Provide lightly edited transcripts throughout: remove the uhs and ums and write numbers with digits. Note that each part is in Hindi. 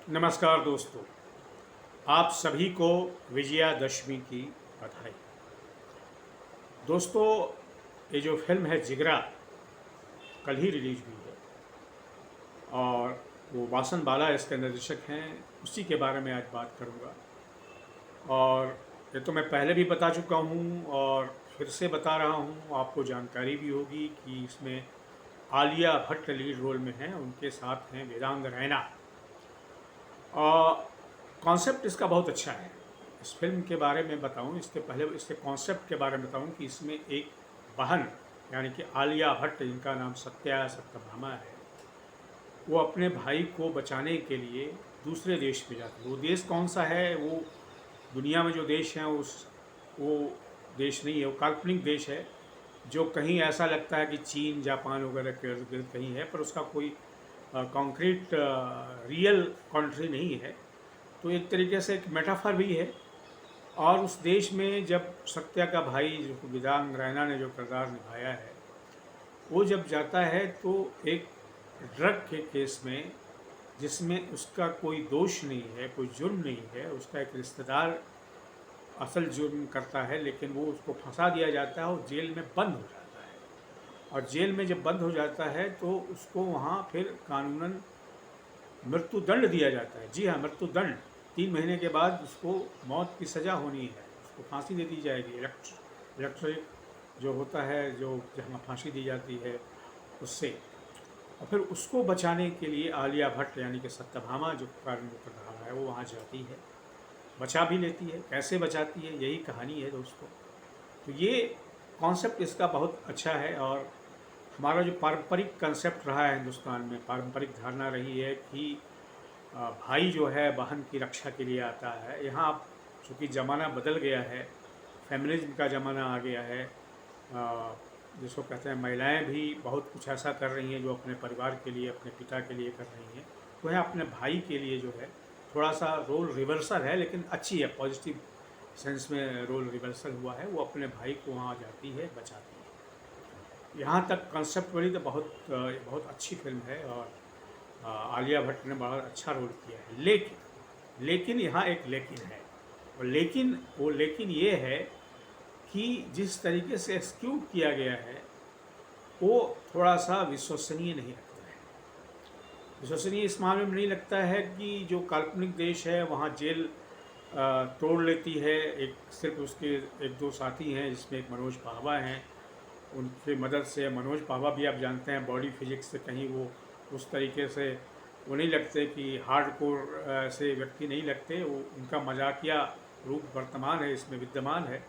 नमस्कार दोस्तों, आप सभी को विजयादशमी की बधाई। दोस्तों, ये जो फिल्म है जिगरा कल ही रिलीज हुई है और वो वासन बाला इसके निर्देशक हैं, उसी के बारे में आज बात करूँगा। और ये तो मैं पहले भी बता चुका हूँ और फिर से बता रहा हूँ, आपको जानकारी भी होगी कि इसमें आलिया भट्ट लीड रोल में हैं, उनके साथ हैं वेदांग रैना। कॉन्सेप्ट इसका बहुत अच्छा है। इस फिल्म के बारे में बताऊं, इसके पहले इसके कॉन्सेप्ट के बारे में बताऊं कि इसमें एक बहन यानी कि आलिया भट्ट, जिनका नाम सत्यभामा है, वो अपने भाई को बचाने के लिए दूसरे देश में जाती है। वो देश कौन सा है, वो दुनिया में जो देश हैं वो देश नहीं है, वो काल्पनिक देश है जो कहीं ऐसा लगता है कि चीन जापान वगैरह के इर्द गिर्द कहीं है, पर उसका कोई कॉन्क्रीट रियल कंट्री नहीं है। तो एक तरीके से एक मेटाफर भी है। और उस देश में जब सत्या का भाई, जो वेदांग रैना ने जो किरदार निभाया है, वो जब जाता है तो एक ड्रग के केस में, जिसमें उसका कोई दोष नहीं है, कोई जुर्म नहीं है, उसका एक रिश्तेदार असल जुर्म करता है, लेकिन वो उसको फंसा दिया जाता है और जेल में बंद हो जाता है। और जेल में जब बंद हो जाता है तो उसको वहाँ फिर कानूनन मृत्यु दंड दिया जाता है। जी हाँ, मृत्यु दंड। 3 महीने के बाद उसको मौत की सज़ा होनी है, उसको फांसी दे दी जाएगी। इलेक्ट्रिक जो होता है, जो जहाँ फांसी दी जाती है उससे। और फिर उसको बचाने के लिए आलिया भट्ट यानी कि सत्यभामा जो कारण किरदार है, वो वहाँ जाती है, बचा भी लेती है। कैसे बचाती है, यही कहानी है दोस्तों। तो ये कॉन्सेप्ट इसका बहुत अच्छा है। और हमारा जो पारंपरिक कंसेप्ट रहा है हिंदुस्तान में, पारंपरिक धारणा रही है कि भाई जो है बहन की रक्षा के लिए आता है। यहाँ अब चूँकि ज़माना बदल गया है, फेमिनिज्म का ज़माना आ गया है, जिसको कहते हैं महिलाएं भी बहुत कुछ ऐसा कर रही हैं जो अपने परिवार के लिए, अपने पिता के लिए कर रही हैं। तो है अपने भाई के लिए जो है थोड़ा सा रोल रिवर्सल है, लेकिन अच्छी है, पॉजिटिव सेंस में रोल रिवर्सल हुआ है। वो अपने भाई को वहाँ जाती है, बचाती है। यहाँ तक कंसेप्ट तो बहुत बहुत अच्छी फिल्म है और आलिया भट्ट ने बड़ा अच्छा रोल किया है। लेकिन यहाँ एक लेकिन है। और लेकिन ये है कि जिस तरीके से एक्सक्यूट किया गया है वो थोड़ा सा विश्वसनीय नहीं लगता है। विश्वसनीय इस मामले में नहीं लगता है कि जो काल्पनिक देश है वहाँ जेल तोड़ लेती है। एक सिर्फ उसके एक दो साथी हैं, जिसमें एक मनोज पाहवा हैं, उनकी मदद से। मनोज पाहवा भी आप जानते हैं बॉडी फिजिक्स से कहीं वो उस तरीके से वो नहीं लगते कि हार्डकोर से व्यक्ति नहीं लगते। वो उनका मजाकिया रूप वर्तमान है, इसमें विद्यमान है।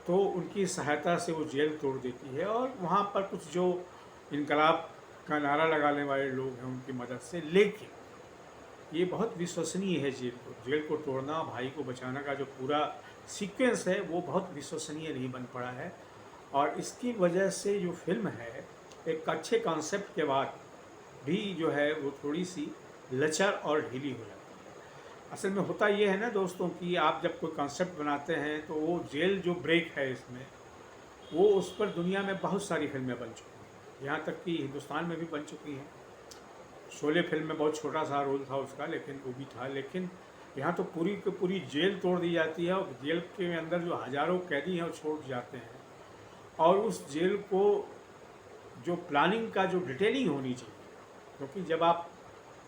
तो उनकी सहायता से वो जेल तोड़ देती है और वहाँ पर कुछ जो इनकलाब का नारा लगाने वाले लोग हैं उनकी मदद से। लेकिन ये बहुत विश्वसनीय है। जेल को तोड़ना, भाई को बचाना का जो पूरा सीक्वेंस है वो बहुत विश्वसनीय नहीं बन पड़ा है। और इसकी वजह से जो फिल्म है, एक अच्छे कॉन्सेप्ट के बाद भी जो है वो थोड़ी सी लचर और ढीली हो जाती है। असल में होता ये है ना दोस्तों कि आप जब कोई कॉन्सेप्ट बनाते हैं तो वो जेल जो ब्रेक है इसमें, वो उस पर दुनिया में बहुत सारी फिल्में बन चुकी हैं, यहाँ तक कि हिंदुस्तान में भी बन चुकी हैं। शोले फिल्म में बहुत छोटा सा रोल था उसका, लेकिन वो भी था। लेकिन यहाँ तो पूरी की पूरी जेल तोड़ दी जाती है और जेल के अंदर जो हज़ारों कैदी हैं वो छोड़ जाते हैं। और उस जेल को जो प्लानिंग का जो डिटेलिंग होनी चाहिए, क्योंकि जब आप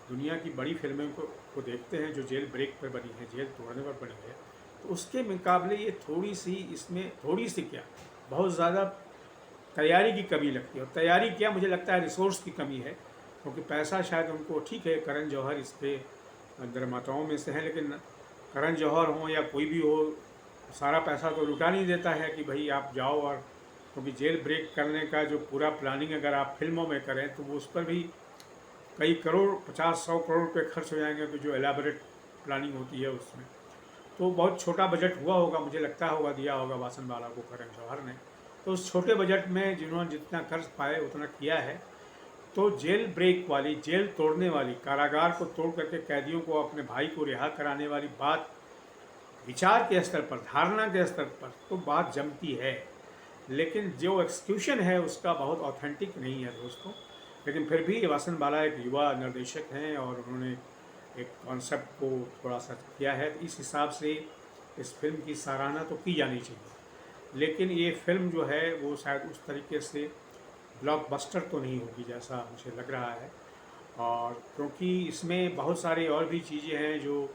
दुनिया की बड़ी फिल्मों को देखते हैं जो जेल ब्रेक पर बनी है, जेल तोड़ने पर बनी है, तो उसके मुकाबले ये थोड़ी सी, इसमें थोड़ी सी क्या, बहुत ज़्यादा तैयारी की कमी लगती है। और तैयारी क्या, मुझे लगता है रिसोर्स की कमी है। क्योंकि पैसा शायद उनको, ठीक है करण जौहर इसके निर्माताओं में से हैं, लेकिन करण जौहर हो या कोई भी हो, सारा पैसा तो लुटा नहीं देता है कि भाई आप जाओ। और क्योंकि जेल ब्रेक करने का जो पूरा प्लानिंग अगर आप फिल्मों में करें तो वो उस पर भी कई करोड़, 50-100 करोड़ रुपये खर्च हो जाएंगे, तो जो एलाबरेट प्लानिंग होती है उसमें। तो बहुत छोटा बजट हुआ होगा, मुझे लगता होगा, दिया होगा वासन बाला को करण जौहर ने। तो उस छोटे बजट में जिन्होंने जितना खर्च पाए उतना किया है। तो जेल ब्रेक वाली, जेल तोड़ने वाली, कारागार को तोड़ करके कैदियों को, अपने भाई को रिहा कराने वाली बात विचार के स्तर पर, धारणा के स्तर पर तो बात जमती है। लेकिन जो एक्सक्यूशन है उसका बहुत ऑथेंटिक नहीं है दोस्तों। लेकिन फिर भी वासन बाला एक युवा निर्देशक हैं और उन्होंने एक कॉन्सेप्ट को थोड़ा सा किया है। तो इस हिसाब से इस फिल्म की सराहना तो की जानी चाहिए, लेकिन ये फिल्म जो है वो शायद उस तरीके से ब्लॉकबस्टर तो नहीं होगी जैसा मुझे लग रहा है। और क्योंकि इसमें बहुत सारी और भी चीज़ें हैं, जो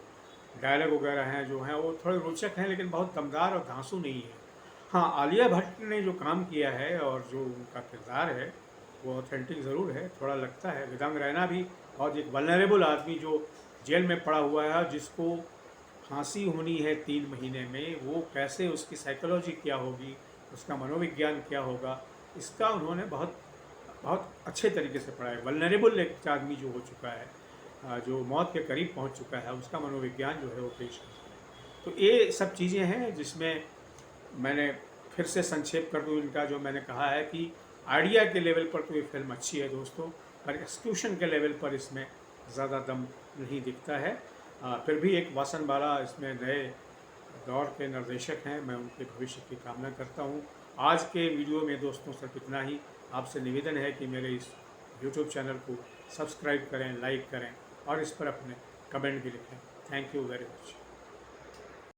डायलॉग वगैरह हैं जो हैं वो थोड़े रोचक हैं, लेकिन बहुत दमदार और धांसू नहीं है। हाँ, आलिया भट्ट ने जो काम किया है और जो उनका किरदार है वो ऑथेंटिक ज़रूर है, थोड़ा लगता है। विदांग रैना भी, और एक वल्नरेबल आदमी जो जेल में पड़ा हुआ है, जिसको फांसी होनी है 3 महीने में, वो कैसे, उसकी साइकोलॉजी क्या होगी, उसका मनोविज्ञान क्या होगा, इसका उन्होंने बहुत बहुत अच्छे तरीके से पढ़ा है। वल्नरेबल एक आदमी जो हो चुका है, जो मौत के करीब पहुंच चुका है, उसका मनोविज्ञान जो है वो पेश करता है। तो ये सब चीज़ें हैं जिसमें मैंने फिर से संक्षेप कर दूँ इनका, जो मैंने कहा है कि आइडिया के लेवल पर तो ये फिल्म अच्छी है दोस्तों, पर एक्सक्यूशन के लेवल पर इसमें ज़्यादा दम नहीं दिखता है। फिर भी एक वासन बाला इसमें नए दौर के निर्देशक हैं, मैं उनके भविष्य की कामना करता हूँ। आज के वीडियो में दोस्तों सिर्फ इतना ही। आपसे निवेदन है कि मेरे इस यूट्यूब चैनल को सब्सक्राइब करें, लाइक करें और इस पर अपने कमेंट भी लिखें। Thank you very much.